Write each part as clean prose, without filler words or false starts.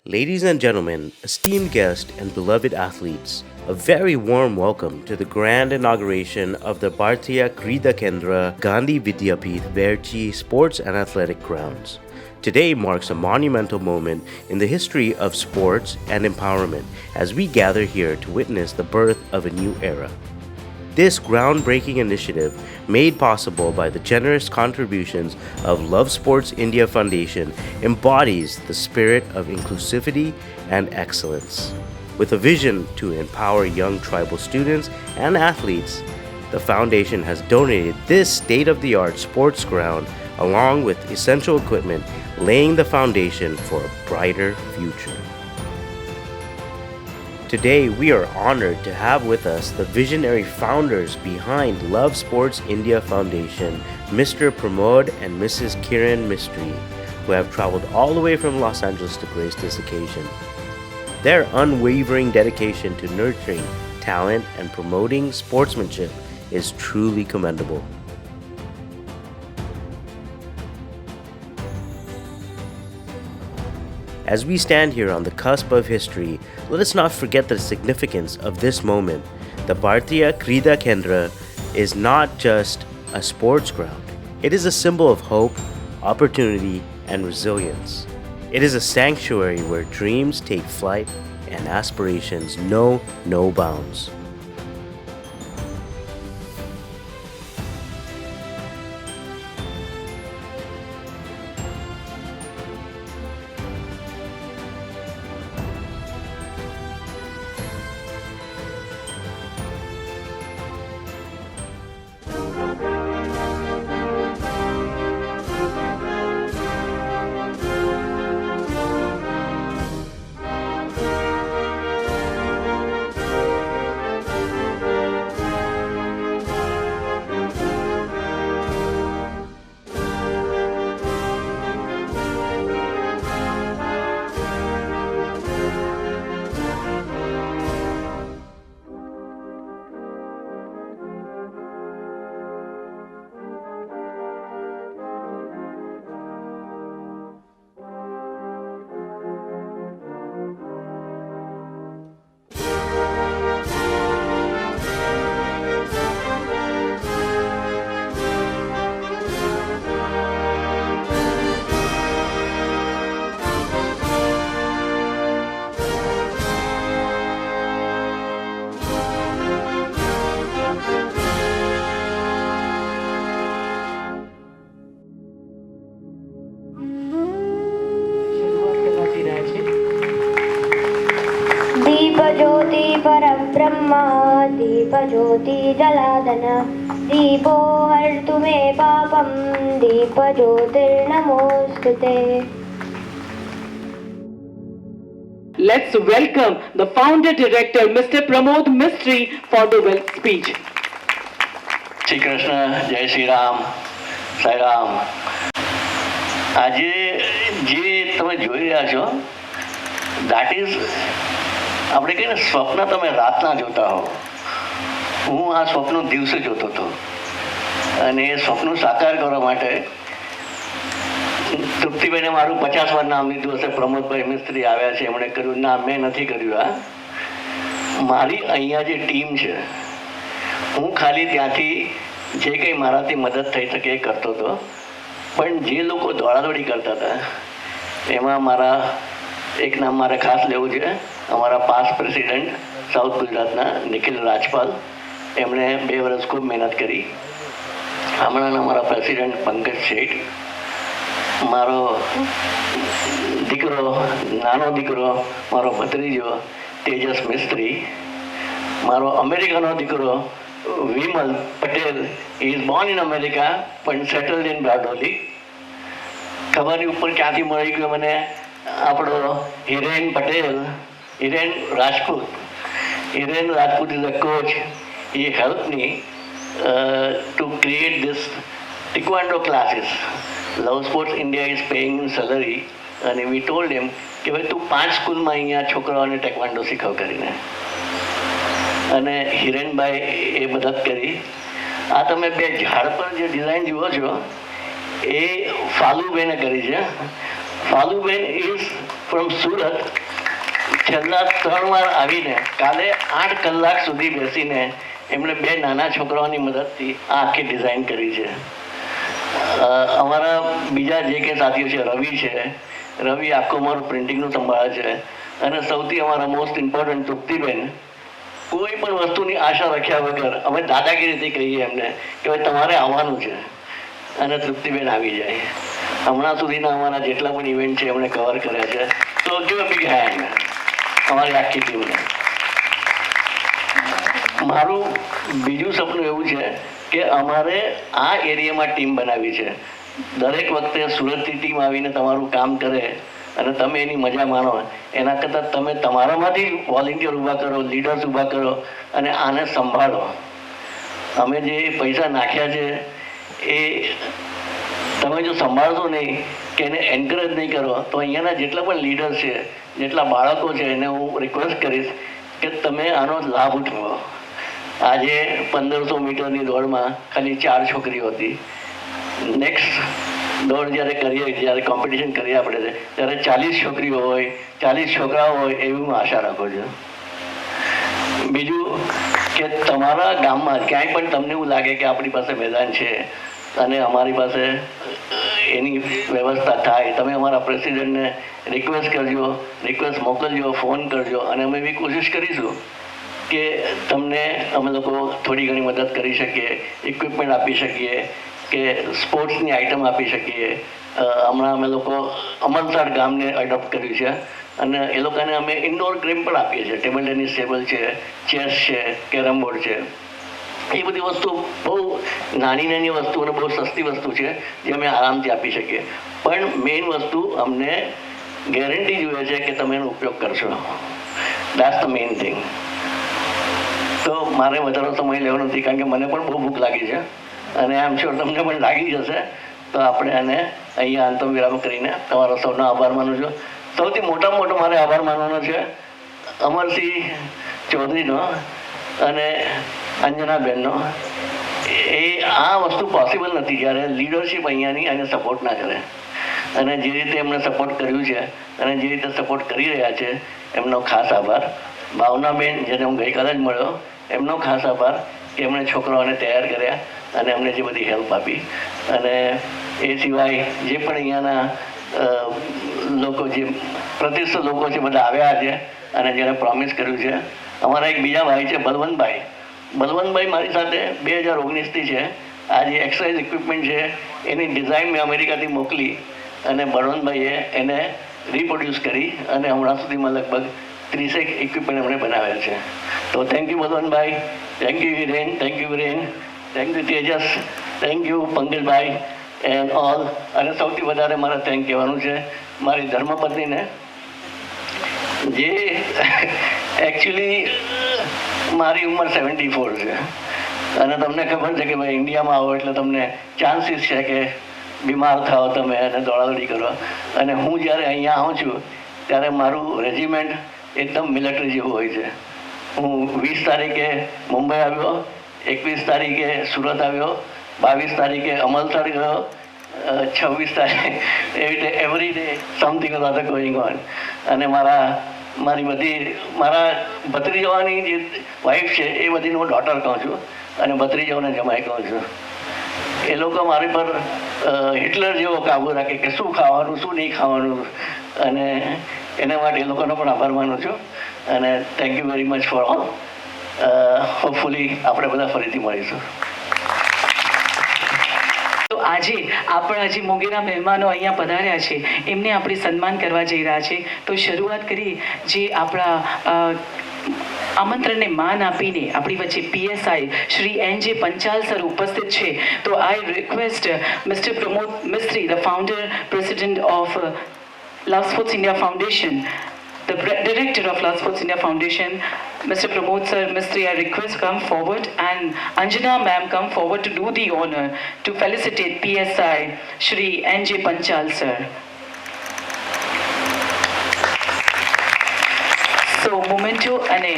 Ladies and gentlemen, esteemed guests, and beloved athletes, a very warm welcome to the grand inauguration of the Bhartiya Krida Kendra Gandhi Vidyapith Verchi Sports and Athletic Grounds. Today marks a monumental moment in the history of sports and empowerment as we gather here to witness the birth of a new era. This groundbreaking initiative, made possible by the generous contributions of Love Sports India Foundation, embodies the spirit of inclusivity and excellence. With a vision to empower young tribal students and athletes, the foundation has donated this state-of-the-art sports ground along with essential equipment, laying the foundation for a brighter future. Today, we are honored to have with us the visionary founders behind Love Sports India Foundation, Mr. Pramod and Mrs. Kiran Mistry, who have traveled all the way from Los Angeles to grace this occasion. Their unwavering dedication to nurturing talent and promoting sportsmanship is truly commendable. As we stand here on the cusp of history, let us not forget the significance of this moment. The Bhartiya Krida Kendra is not just a sports ground. It is a symbol of hope, opportunity, and resilience. It is a sanctuary where dreams take flight and aspirations know no bounds. Deepjyoti परब्रह्म दीपज्योति जलादन दीपो हर्तु मे पापं दीपज्योतिर्नमोस्तुते. Let's welcome the founder director, Mr. Pramod Mistry, for the speech. Shri Krishna, જય શ્રી રામ, સાઈ રામ. આજે જે તમે જોઈ રહ્યા છો, દેટ ઇઝ આપણે કહીએ ને સ્વપ્ન તમે રાતના જોતા હો. હું આ સ્વપ્ન દિવસે જોતો હતો અને એ સ્વપ્ન સાકાર કરવા માટે તૃપ્તિભાઈને મારું 50 વાર નામ લીધું હશે. પ્રમોદભાઈ મિસ્ત્રી આવ્યા છે, એમણે કર્યું. ના, મેં નથી કર્યું. આ મારી અહીંયા જે ટીમ છે, હું ખાલી ત્યાંથી જે કંઈ મારાથી મદદ થઈ શકે એ કરતો હતો. પણ જે લોકો દોડાદોડી કરતા હતા એમાં મારા એક નામ મારે ખાસ લેવું છે. અમારા પાસ્ટ પ્રેસિડેન્ટ સાઉથ ગુજરાતના નિખિલ રાજપાલ, એમણે 2 વર્ષ ખૂબ મહેનત કરી. હમણાંના અમારા પ્રેસિડેન્ટ પંકજ શેઠ, મારો દીકરો, નાનો દીકરો, મારો ભત્રીજો તેજસ મિસ્ત્રી, મારો અમેરિકાનો દીકરો Vimal Patel. He is Born in America પણ સેટલડ ઇન બારડોલી. ખબર ઉપર ક્યાંથી મળી ગયું મને. આપણો Hiren Patel, Hiren Rajput. Hiren Rajput is a coach. He help me to create this ટેકવાન્ડો classes. Love Sports India is paying in salary અને વી ટોલ્ડ એમ કે ભાઈ તું 5 સ્કૂલમાં અહીંયા છોકરાઓને ટેકવાન્ડો શીખવ કરીને. અને હિરેનભાઈ એ મદદ કરી. આ તમે 2 ઝાડ પર જે ડિઝાઇન જુઓ છો એ ફાલુભાઈને કરી છે. ફાલુબેન ઇઝ ફ્રોમ સુરત. છેલ્લા 3 વાર આવીને કાલે 8 કલાક સુધી બેસીને એમણે 2 નાના છોકરાઓની મદદથી આ આખી ડિઝાઇન કરી છે. અમારા બીજા જે કે સાથીઓ છે, રવિ આખું અમારું પ્રિન્ટિંગનું સંભાળે છે. અને સૌથી અમારા મોસ્ટ ઇમ્પોર્ટન્ટ તૃપ્તિબેન, કોઈ પણ વસ્તુની આશા રાખ્યા વગર અમે દાદાગીરીથી કહીએ એમને કે ભાઈ તમારે આવવાનું છે, અને તૃપ્તિબેન આવી જાય. હમણાં સુધીના અમારા જેટલા પણ ઇવેન્ટ છે એમણે કવર કર્યા છે. તો ગીવ અ બિગ હેન્ડ અમારી આખી ટીમને. મારું બીજું સપનું એવું છે કે અમારે આ એરિયામાં ટીમ બનાવી છે. દરેક વખતે સુરતથી ટીમ આવીને તમારું કામ કરે અને તમે એની મજા માણો, એના કરતાં તમે તમારામાંથી વોલેન્ટિયર ઊભા કરો, લીડર્સ ઊભા કરો અને આને સંભાળો. અમે જે પૈસા નાખ્યા છે એ તમે જો સંભાળશો નહીં કે એને એન્કરેજ નહીં કરો તો અહીંયાના જેટલા પણ લીડર્સ છે, જેટલા બાળકો છે, એને હું રિક્વેસ્ટ કરીશ કે તમે આનો લાભ ઉઠાવો. આજે 1500 મીટરની દોડમાં ખાલી 4 છોકરીઓ હતી. નેક્સ્ટ દોડ જ્યારે કોમ્પિટિશન કરીએ આપણે ત્યારે 40 છોકરીઓ હોય, 40 છોકરાઓ હોય એવી હું આશા રાખું છું. બીજું કે તમારા ગામમાં ક્યાંય પણ તમને એવું લાગે કે આપણી પાસે મેદાન છે અને અમારી પાસે એની વ્યવસ્થા થાય, તમે અમારા પ્રેસિડેન્ટને રિક્વેસ્ટ મોકલજો, ફોન કરજો અને અમે એવી કોશિશ કરીશું કે તમને અમે લોકો થોડી ઘણી મદદ કરી શકીએ, ઇક્વિપમેન્ટ આપી શકીએ કે સ્પોર્ટ્સની આઇટમ આપી શકીએ. હમણાં અમે લોકો અમલસાડ ગામને એડોપ્ટ કર્યું છે અને એ લોકોને અમે ઇન્ડોર ગેમ પણ આપીએ છીએ. ટેબલ ટેનિસ ટેબલ છે, ચેસ છે, કેરમ બોર્ડ છે. એ બધી વસ્તુ બહુ નાની વસ્તુ અને બહુ સસ્તી વસ્તુ છે જે અમે આરામથી આપી શકીએ. પણ મેઇન વસ્તુ અમને ગેરંટી જોઈએ છે કે તમે એનો ઉપયોગ કરશો. That's the main thing. તો મારે વધારે સમય લેવાનો નથી કારણ કે મને પણ બહુ ભૂખ લાગી છે અને આઈ એમ શ્યોર તમને પણ લાગી જશે. તો આપણે આને અહીંયા અંતમ વિરામ કરીને તમારો સૌનો આભાર માનું છું. સૌથી મોટામાં મોટો મારે આભાર માનવાનો છે અમરસિંહ ચૌધરીનો અને અંજનાબેનનો. એ આ વસ્તુ પોસિબલ નથી જ્યારે લીડરશિપ અહીંયાની એને સપોર્ટ ના કરે. અને જે રીતે એમણે સપોર્ટ કર્યું છે અને જે રીતે સપોર્ટ કરી રહ્યા છે એમનો ખાસ આભાર. ભાવનાબેન, જેને હું ગઈકાલે જ મળ્યો, એમનો ખાસ આભાર કે એમણે છોકરાઓને તૈયાર કર્યા અને એમને જે બધી હેલ્પ આપી. અને એ સિવાય જે પણ અહીંયાના લોકો, જે પ્રતિષ્ઠિત લોકો છે, બધા આવ્યા છે અને જેને પ્રોમિસ કર્યું છે. અમારા એક બીજા ભાઈ છે બલવંતભાઈ મારી સાથે 2019થી છે. આ જે એક્સરસાઇઝ ઇક્વિપમેન્ટ છે એની ડિઝાઇન મેં અમેરિકાથી મોકલી અને બળવંતભાઈએ એને રિપ્રોડ્યુસ કરી અને હમણાં સુધીમાં લગભગ 30 ઇક્વિપમેન્ટ એમણે બનાવ્યા છે. તો thank you Balvantbhai, thank you Hiren, thank you Viren, thank you Tejas, thank you Pankajbhai and all. અને સૌથી વધારે મારે થેન્ક કહેવાનું છે મારી ધર્મપત્નીને, જે એકચ્યુઅલી મારી ઉંમર 74 છે અને તમને ખબર છે કે ભાઈ ઇન્ડિયામાં આવો એટલે તમને ચાન્સીસ છે કે બીમાર થાઓ તમે અને દોડાદોડી કરો. અને હું જ્યારે અહીંયા આવું છું ત્યારે મારું રેજિમેન્ટ એકદમ મિલિટરી જેવું હોય છે. હું 20 તારીખે મુંબઈ આવ્યો, 21 તારીખે સુરત આવ્યો, 22 તારીખે અમલસાડ ગયો, 26 તારીખે એવી રીતે every day something other going on. અને મારા ભત્રીજાઓની જે વાઈફ છે એ બધીને હું ડોટર કહું છું અને ભત્રીજાઓને જમાઈ કહું છું. એ લોકો મારી પર હિટલર જેવો કાબુ રાખે કે શું ખાવાનું, શું નહીં ખાવાનું, અને એના માટે એ લોકોનો પણ આભાર માનું છું. અને thank you very much for all. Hopefully આપણે બધા ફરીથી મળીશું. તો આજે આપણા જે મોંઘેરા મહેમાનો અહીંયા પધાર્યા છે એમને આપણે સન્માન કરવા જઈ રહ્યા છે. તો શરૂઆત કરી જે આપણા આમંત્રણને માન આપીને આપણી વચ્ચે PSI Shri NJ Panchal sir ઉપસ્થિત છે. તો I request mister Pramod Mistry, the founder president of Love Sports India Foundation, the director of Love Sports India Foundation, Mr. Pramod Sir Mistry, I request come forward, and Anjana ma'am come forward to do the honor to felicitate PSI Shri NJ Panchal sir. So momento અને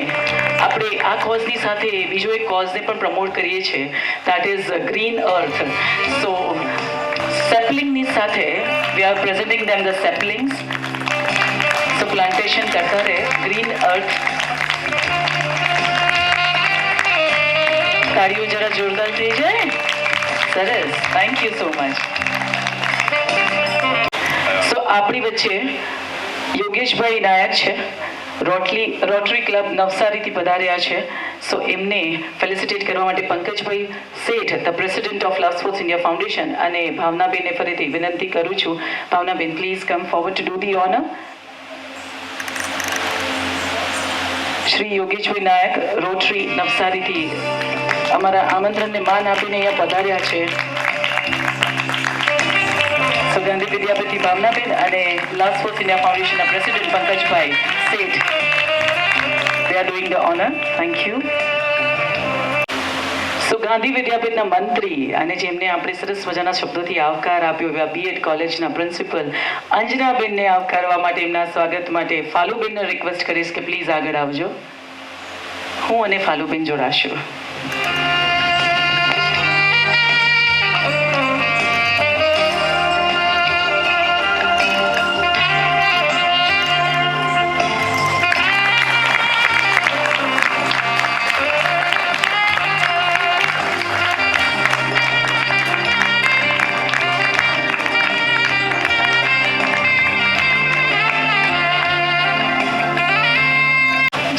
આપણે આ કોઝની સાથે બીજો એક કોઝને પણ promote કરીએ છીએ, that is green earth. So સેપલિંગની સાથે We are presenting them the saplings. So plantation करता रहे, green earth. તાળીઓ જરા જોરદાર થઈ જાય. સરસ, થેન્ક યુ સો મચ. સો આપણી વચ્ચે યોગેશભાઈ નાયક છે, રોટરી ક્લબ નવસારીથી પધાર્યા છે. સો એમને ફેલિસિટેટ કરવા માટે Pankajbhai Sheth, the president of Love Sports India Foundation, અને ભાવનાબેનને ફરીથી વિનંતી કરું છું. Bhavnaben, please come forward to do the honour. Shri Yogeshbhai Nayak Rotary નવસારીથી અમારા આમંત્રણને માન આપીને અહીંયા પધાર્યા છે. સો ગાંધી વિદ્યાપીઠથી ભાવનાબેન અને લવ સ્પોર્ટ્સ ઇન્ડિયા ફાઉન્ડેશનના president Pankajbhai Sheth, they are doing the honor. Thank you. સો ગાંધી વિદ્યાપીઠના મંત્રી અને જેમને આપણે સરસ મજાના શબ્દોથી આવકાર આપ્યો એવા બીએડ કોલેજના પ્રિન્સિપલ અંજનાબેનને આવકારવા માટે, એમના સ્વાગત માટે ફાલુબેનને રિક્વેસ્ટ કરીશ કે પ્લીઝ આગળ આવજો. હું અને ફાલુબેન જોડાશું.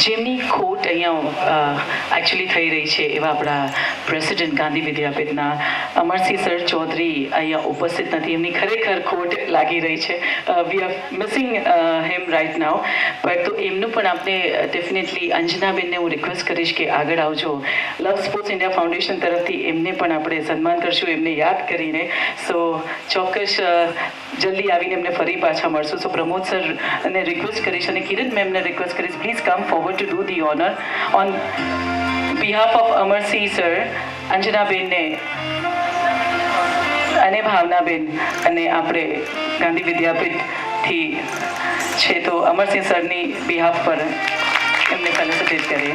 જેમની ખોટ અહીંયા એકચ્યુઅલી થઈ રહી છે એવા આપણા પ્રેસિડેન્ટ ગાંધી વિદ્યાપીઠના અમરસિંહ સર ચૌધરી અહીંયા ઉપસ્થિત નથી. એમની ખરેખર ખોટ લાગી રહી છે. We are missing him right now. But તો એમનું પણ આપણે ડેફિનેટલી અંજનાબેનને હું રિક્વેસ્ટ કરીશ કે આગળ આવજો. લવ સ્પોર્ટ્સ ઇન્ડિયા ફાઉન્ડેશન તરફથી એમને પણ આપણે સન્માન કરશું, એમને યાદ કરીને. સો ચોક્કસ જલ્દી આવીને એમને ફરી પાછા મળશું. સો પ્રમોદ સરને રિક્વેસ્ટ કરીશ અને કિરણ મેમને રિક્વેસ્ટ કરીશ, please come forward to do the honor on behalf of Amarsiંહ sir, અંજનાબેનને અને ભાવનાબેન અને આપણે ગાંધી વિદ્યાપીઠથી છે તો અમરસિંહ સરની બિહાફ પર એમને ફેલિસિટેટ કરીએ.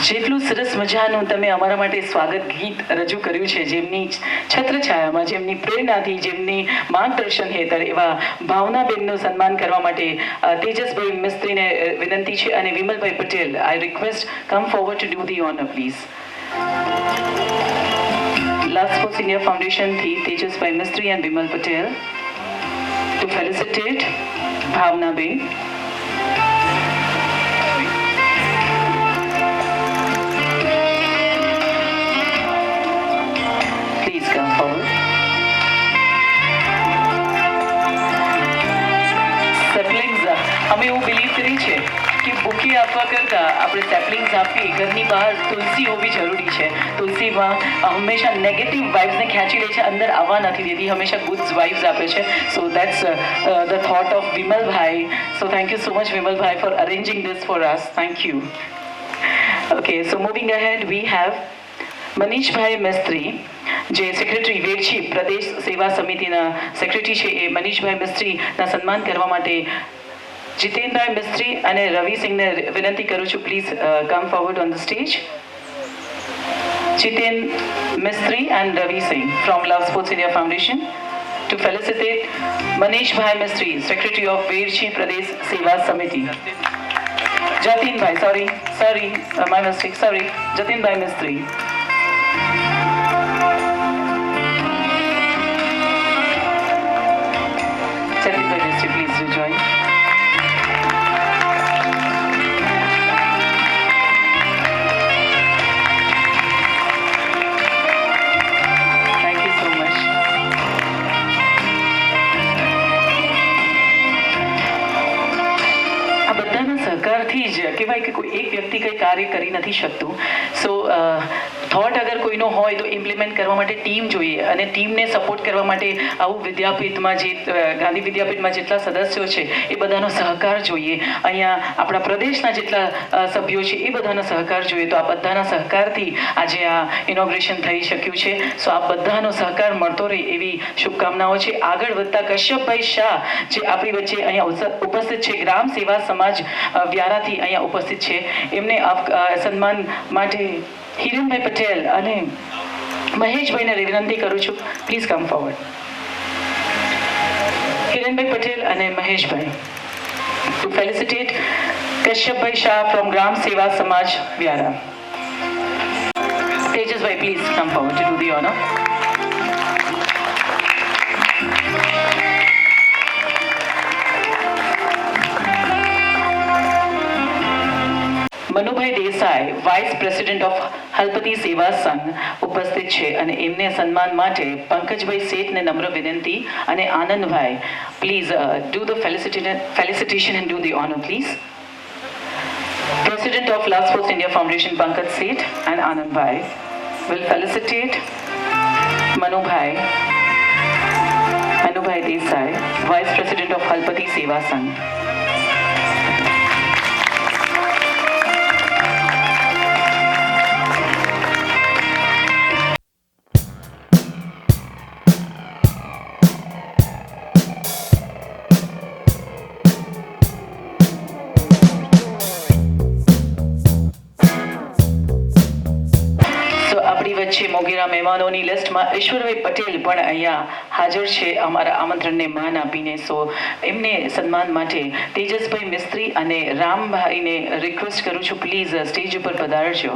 જેટલું સરસ મજાનું તમે અમારા માટે સ્વાગત ગીત રજૂ કર્યું છે, જેમની છત્રછાયામાં, જેમની પ્રેરણાથી, જેમની માર્ગદર્શન હેઠળ એવા ભાવનાબેનનું સન્માન કરવા માટે તેજસભાઈ મિસ્ત્રીને વિનંતી છે અને Vimalbhai Patel, I request come forward to do the honour please. Love Sports India ફાઉન્ડેશનથી Tejasbhai Mistry and Vimal Patel to felicitate Bhavnaben. અમે એવું બિલીવ કરીએ છીએ કે બુકે આપવા કરતાં આપણે સેપલિંગ્સ આપીએ. ઘરની બહાર તુલસી હોવી જરૂરી છે. તુલસીમાં હંમેશા નેગેટિવ વાઇબ્સને ખેંચી લે છે, અંદર આવવા નથી દેતી, હંમેશા ગુડ વાઇબ્સ આપે છે. So that's the thought of Vimalbhai. So thank you so much Vimalbhai for arranging this for us. Thank you. Okay, so moving ahead we have Manishbhai Mistry, જે સેક્રેટરી વેરછી પ્રદેશ સેવા સમિતિના સેક્રેટરી છે. એ મનીષભાઈ મિસ્ત્રીના સન્માન કરવા માટે જીતેનભાઈ મિસ્ત્રી અને રવિસિંહને વિનંતી કરું છું, please come forward on the stage. Jiten Mistry and Ravisinh from Love Sports India Foundation to felicitate Manishbhai Mistry, Secretary of Virchi Pradesh Seva Samiti. Jatinbhai, my mistake, Jatinbhai Mistry. Jatinbhai Mistry, please do join. સહકારથી જ કહેવાય કે કોઈ એક વ્યક્તિ કંઈ કાર્ય કરી નથી શકતું. સો થોટ અગર કોઈનો હોય તો ઇમ્પ્લિમેન્ટ કરવા માટે ટીમ જોઈએ, અને ટીમને સપોર્ટ કરવા માટે આવું વિદ્યાપીઠમાં જે ગાંધી વિદ્યાપીઠમાં જેટલા સદસ્યો છે એ બધાનો સહકાર જોઈએ. અહીંયા આપણા પ્રદેશના જેટલા સભ્યો છે એ બધાનો સહકાર જોઈએ. તો આ બધાના સહકારથી આજે આ ઇનોગ્રેશન થઈ શક્યું છે. સો આ બધાનો સહકાર મળતો રહે એવી શુભકામનાઓ છે. આગળ વધતા કશ્યપભાઈ શાહ જે આપણી વચ્ચે અહીંયા ઉપસ્થિત છે, ગ્રામ સેવા સમાજ વ્યારાથી અહીંયા ઉપસ્થિત છે, એમને સન્માન માટે હિરેનભાઈ પટેલ અને મહેશભાઈને વિનંતી કરું છું, પ્લીઝ કમ ફોરવર્ડ. હિરેનભાઈ પટેલ અને મહેશભાઈ to felicitate Kashyapbhai Shah from Gram Seva Samaj Vyara. Tejasbhai, please come forward to do the honor. Manubhai Desai, vice president of Halpati Seva Sangh ઉપસ્થિત છે અને એમને સન્માન માટે પંકજભાઈ શેઠને નમ્ર વિનંતી અને Anandbhai, please do the felicitation and do the honor, please. President of Last Post India Foundation, Pankaj Seth and Anand Bhai will felicitate Manubhai Desai, Vice President of Halpati Seva Sangh. વચ્ચે મોગેરા મહેમાનોની લિસ્ટમાં ઈશ્વરભાઈ પટેલ પણ અહીંયા હાજર છે અમારા આમંત્રણને માન આપીને. સો એમને સન્માન માટે તેજસભાઈ મિસ્ત્રી અને રામભાઈને રિક્વેસ્ટ કરું છું, પ્લીઝ સ્ટેજ ઉપર પધારજો.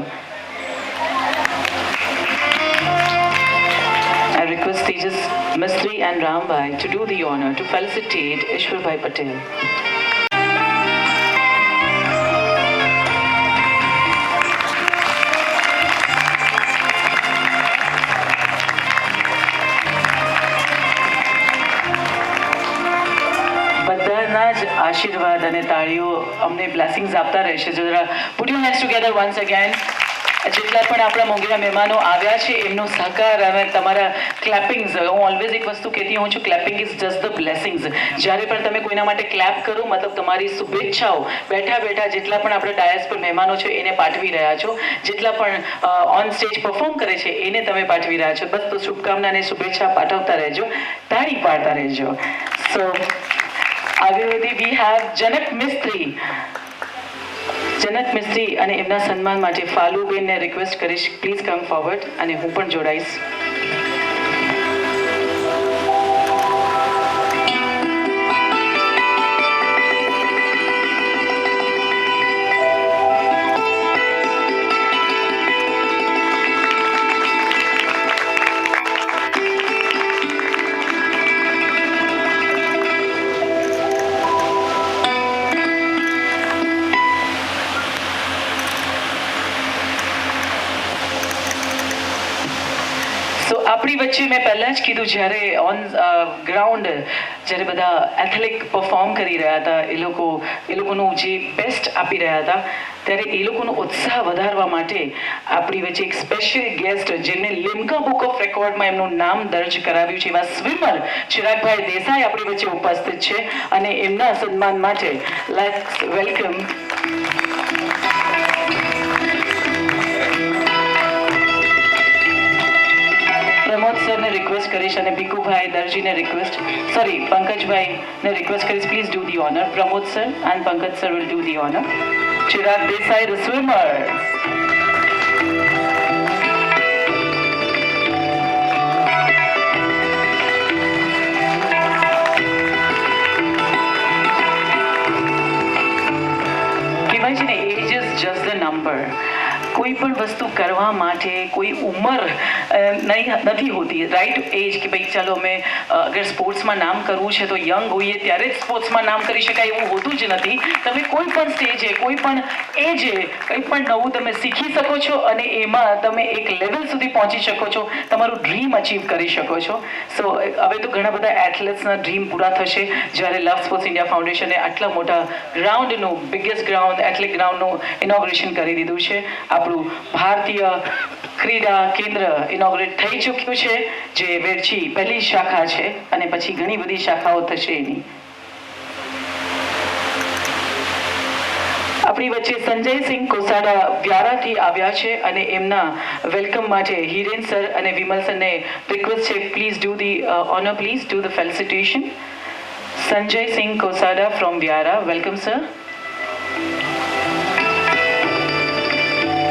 I request Tejas Mistry and Rambhai to do the honor to felicitate Ishwarbhai Patel. બધાના જ આશીર્વાદ અને તાળીઓ અમને બ્લેસિંગ્સ આપતા રહેશે. જરા put your hands together once again. જેટલા પણ આપણા મોંઘેરા મહેમાનો આવ્યા છે એમનો સહકાર અને તમારા ક્લેપિંગ્સ, હું ઓલવેઝ એક વસ્તુ કહેતી હોઉં છું, clapping is just the blessings. જ્યારે પણ તમે કોઈના માટે ક્લેપ કરો મતલબ તમારી શુભેચ્છાઓ બેઠા બેઠા જેટલા પણ આપણે ડાયસ પર મહેમાનો છે એને પાઠવી રહ્યા છો, જેટલા પણ ઓન સ્ટેજ પરફોર્મ કરે છે એને તમે પાઠવી રહ્યા છો. બસ તો શુભકામના અને શુભેચ્છા પાઠવતા રહેજો, તાળી પાડતા રહેજો. સો આગળ વધી વી હેવ જનક મિસ્ત્રી અને એમના સન્માન માટે ફાલુબેનને રિક્વેસ્ટ કરીશ, પ્લીઝ કમ ફોરવર્ડ અને હું પણ જોડાઈશ. આપણી વચ્ચે મેં પહેલાં જ કીધું, જ્યારે ઓન ગ્રાઉન્ડ જ્યારે બધા એથ્લેટિક પરફોર્મ કરી રહ્યા હતા, એ લોકોનું જે બેસ્ટ આપી રહ્યા હતા, ત્યારે એ લોકોનો ઉત્સાહ વધારવા માટે આપણી વચ્ચે એક સ્પેશિયલ ગેસ્ટ જેમને લિમ્કા બુક ઓફ રેકોર્ડમાં એમનું નામ દર્જ કરાવ્યું છે એવા સ્વિમર ચિરાગભાઈ દેસાઈ આપણી વચ્ચે ઉપસ્થિત છે અને એમના સન્માન માટે લેટ્સ વેલકમ પ્રમોદ સરને રિક્વેસ્ટ કરીશ અને ભીખુભાઈ દરજીને પંકજભાઈને રિક્વેસ્ટ કરીશ, please do the honour. Pramod sir and Pankaj sir will do the honour. Chirag Desai the swimmer. કહેવાય છે ને, age is just the number. કોઈ પણ વસ્તુ કરવા માટે કોઈ ઉંમર નથી હોતી, રાઈટ એજ કે ભાઈ ચાલો અમે અગર સ્પોર્ટ્સમાં નામ કરવું છે તો યંગ હોઈએ ત્યારે જ સ્પોર્ટ્સમાં નામ કરી શકાય એવું હોતું જ નથી. તમે કોઈ પણ સ્ટેજે કોઈ પણ એજે કંઈ પણ નવું તમે શીખી શકો છો અને એમાં તમે એક લેવલ સુધી પહોંચી શકો છો, તમારું ડ્રીમ અચીવ કરી શકો છો. સો હવે તો ઘણા બધા એથ્લેટ્સના ડ્રીમ પૂરા થશે જ્યારે લવ સ્પોર્ટ્સ ઇન્ડિયા ફાઉન્ડેશને આટલા મોટા ગ્રાઉન્ડનું, બિગેસ્ટ ગ્રાઉન્ડ એથ્લેટિક ગ્રાઉન્ડનું ઇનોગ્રેશન કરી દીધું છે. આપણું ભારતીય ક્રીડા કેન્દ્ર ઇનોગ્રેટ થઈ ચૂક્યું છે, જે વેરચી પહેલી શાખા છે અને પછી ઘણી બધી શાખાઓ થશે એની. આપણી વચ્ચે સંજયસિંહ કોસાડા વ્યારાથી આવ્યા છે અને એમના વેલકમ માટે હિરેન સર અને વિમલ સરને રિક્વેસ્ટ છે, please do the honour, please do the felicitation. Sanjaysinh Kosada from Vyara, welcome sir.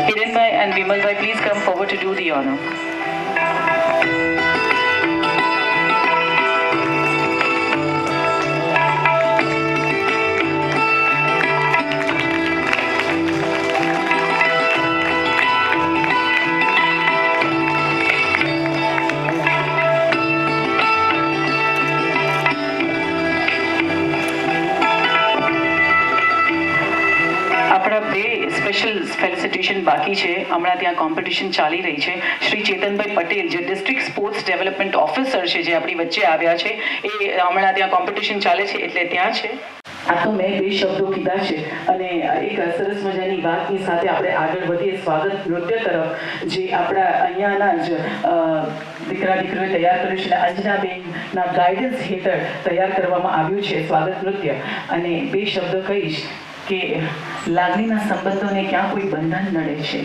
Hirenbhai and Vimalbhai, please come forward to do the honor. આપણા બે સ્પેશિયલ ફેલિસિટેશન બાકી છે. હમણાં ત્યાં કોમ્પિટિશન ચાલી રહી છે. શ્રી ચેતનભાઈ પટેલ જે ડિસ્ટ્રિક્ટ સ્પોર્ટ્સ ડેવલપમેન્ટ ઓફિસર છે, જે આપણી વચ્ચે આવ્યા છે, એ હમણાં ત્યાં કોમ્પિટિશન ચાલે છે એટલે ત્યાં છે. આ તો મેં બે શબ્દો કીધા છે અને એક સરસ મજાની વાતની સાથે આપણે આગળ વધીએ સ્વાગત નૃત્ય તરફ, જે આપણા અહીંયાના જ દીકરા દીકરીઓએ તૈયાર કર્યું છે. અંજનાબેનના ગાઈડન્સ હેઠળ તૈયાર કરવામાં આવ્યું છે સ્વાગત નૃત્ય. અને બે શબ્દો કહીશ કે લાગણીના સંબંધોને ક્યાં કોઈ બંધન નડે છે,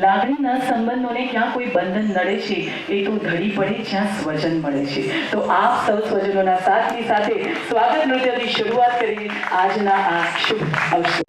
લાગણીના સંબંધોને ક્યાં કોઈ બંધન નડે છે, એ તો ધડી પડે જ્યાં સ્વજન મળે છે. તો આપ સૌ સ્વજનોના સાથની સાથે સ્વાગત નૃત્યથી શરૂઆત કરી આજના આ શુભ અવસર.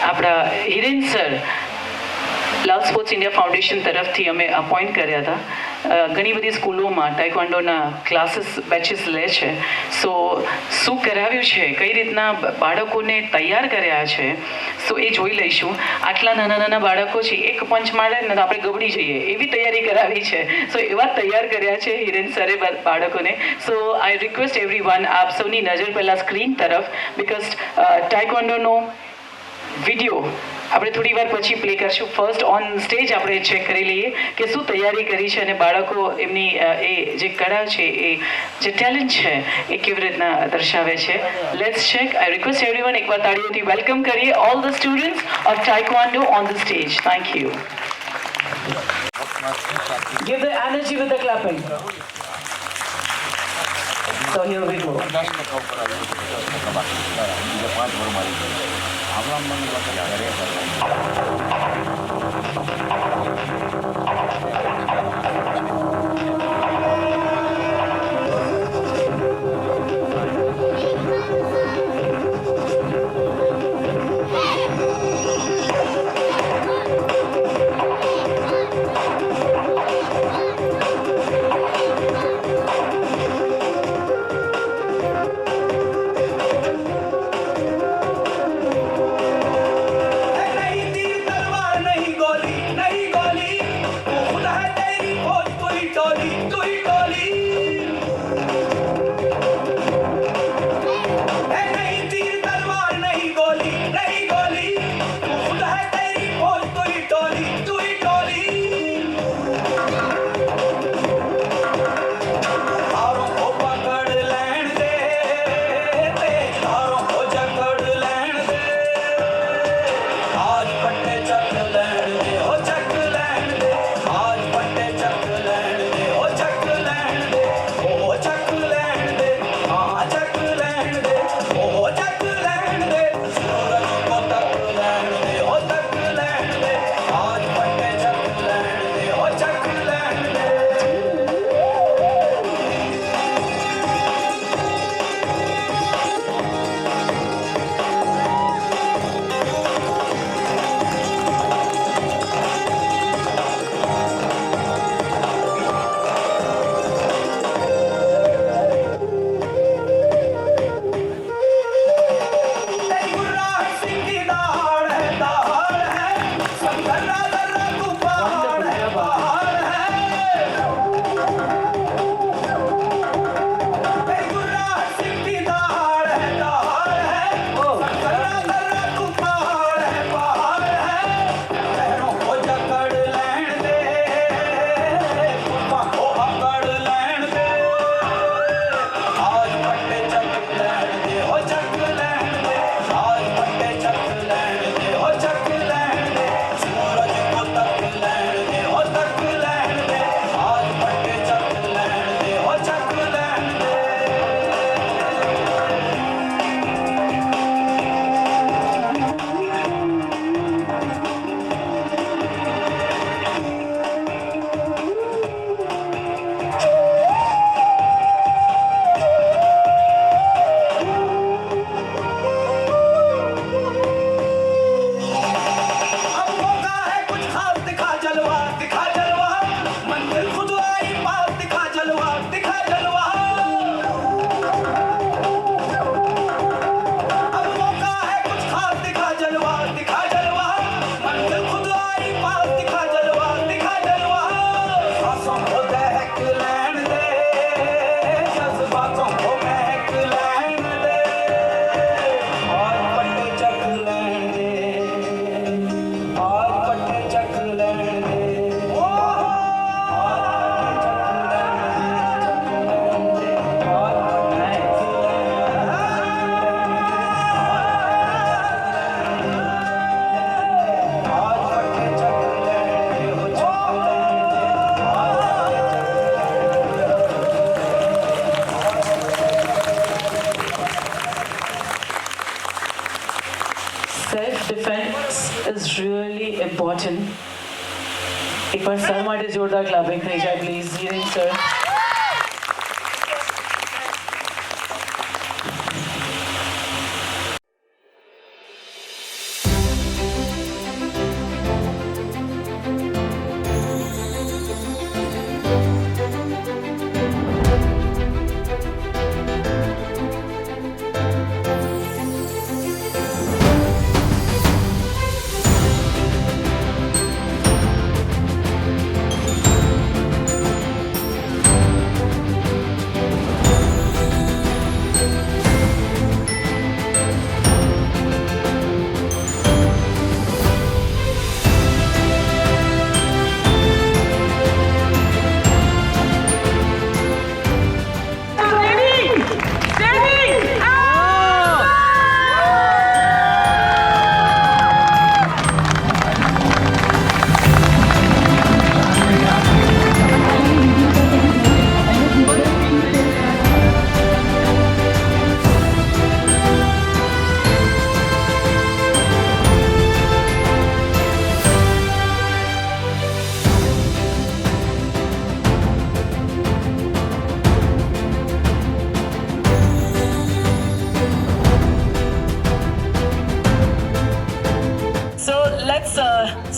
આપણા હિરેન સર લવ સ્પોર્ટ્સ ઇન્ડિયા ફાઉન્ડેશન તરફથી અમે અપોઇન્ટ કર્યા હતા. ઘણી બધી સ્કૂલોમાં ટાઇક્વાન્ડોના ક્લાસીસ બેચીસ લે છે. સો શું કરાવ્યું છે, કઈ રીતના બાળકોને તૈયાર કર્યા છે, સો એ જોઈ લઈશું. આટલા નાના નાના બાળકો છે, એક પંચ મારે ને તો આપણે ગબડી જઈએ એવી તૈયારી કરાવી છે. સો એવા તૈયાર કર્યા છે હિરેન સરે બાળકોને. સો આઈ રિક્વેસ્ટ એવરી વન, આપ સૌની નજર પહેલાં સ્ક્રીન તરફ, બિકોઝ ટાઇક્વાન્ડોનો વિડીયો આપણે થોડી વાર પછી પ્લે કરશું. ફર્સ્ટ ઓન સ્ટેજ આપણે ચેક કરી લઈએ કે શું તૈયારી કરી છે અને બાળકો એમની એ જે કળા છે, એ જે ટેલેન્ટ છે, એ કેવી રીતના દર્શાવે છે. Let's check. I request everyone, એકવાર તાળીઓથી વેલકમ કરીએ all the students of taekwondo on the stage. Thank you. Give the energy with the clapping. So here we go. Self-defense is really important. एक बार sir માટે જોરદાર clapping થઈ જાય please. Hiren sir.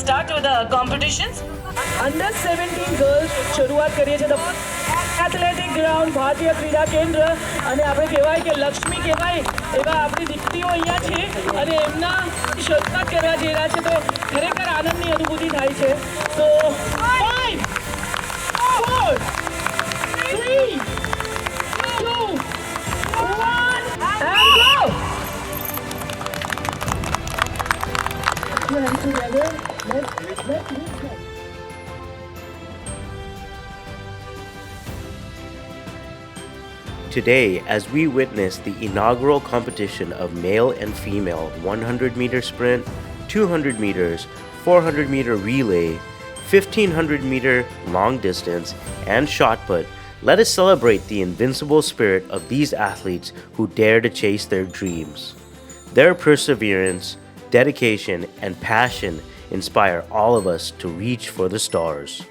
start with the competitions. Under 17 girls શરૂઆત કરીએ છીએ athletic ground ભારતીય ક્રીડા કેન્દ્ર અને આપણે કહેવાય કે લક્ષ્મી કહેવાય એવા આપણી દીકરીઓ અહીંયા છે અને એમના શરૂઆત કરવા જઈ રહ્યા છે તો ખરેખર આનંદની અનુભૂતિ થાય છે તો 5 4 3 2 1 and go. Hands together. Let's Today, as we witness the inaugural competition of male and female 100-meter sprint, 200 meters, 400-meter relay, 1500-meter long distance, and shot put, let us celebrate the invincible spirit of these athletes who dare to chase their dreams. Their perseverance, dedication, and passion inspire all of us to reach for the stars.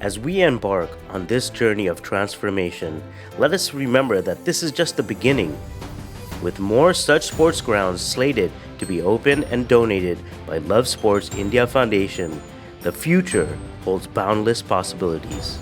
As we embark on this journey of transformation, let us remember that this is just the beginning. With more such sports grounds slated to be opened and donated by Love Sports India Foundation, the future holds boundless possibilities.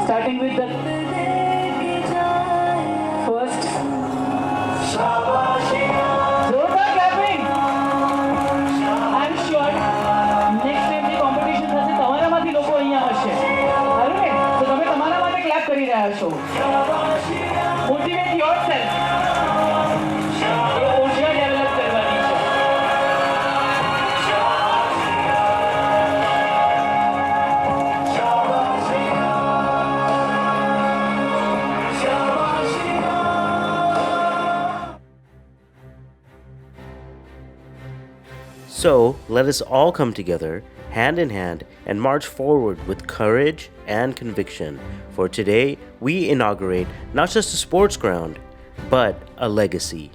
starting with the first. Zoردar clapping. I'm sure next time the competition થશે તમારામાંથી લોકો અહીંયા હશે. ખરું ને? તો તમે તમારા માટે ક્લેપ કરી રહ્યા છો. Motivate yourself. એ ઊર્જા ડેવલપ કરવાની છે. So, let us all come together, hand in hand, and march forward with courage and conviction. For today, we inaugurate not just a sports ground, but a legacy.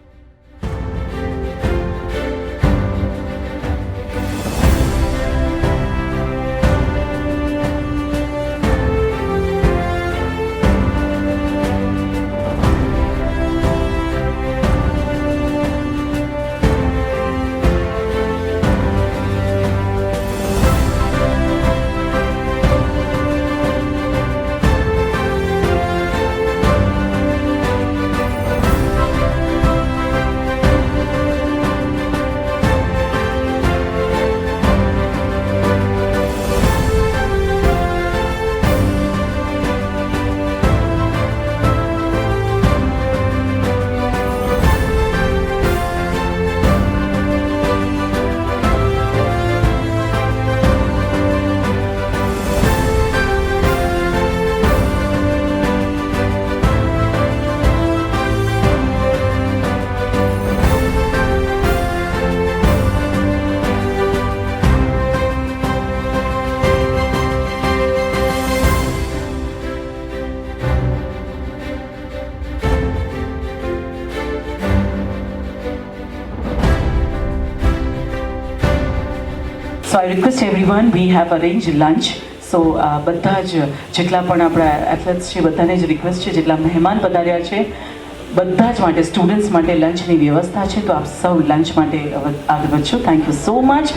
So I request everyone, we have arrange lunch. So બધા જ જેટલા પણ આપણા athletes છે બધાને જ request છે, જેટલા મહેમાન પધાર્યા છે બધા જ માટે, સ્ટુડન્ટ્સ માટે લંચની વ્યવસ્થા છે, તો આપ સૌ લંચ માટે આગળ વધશો. Thank you so much.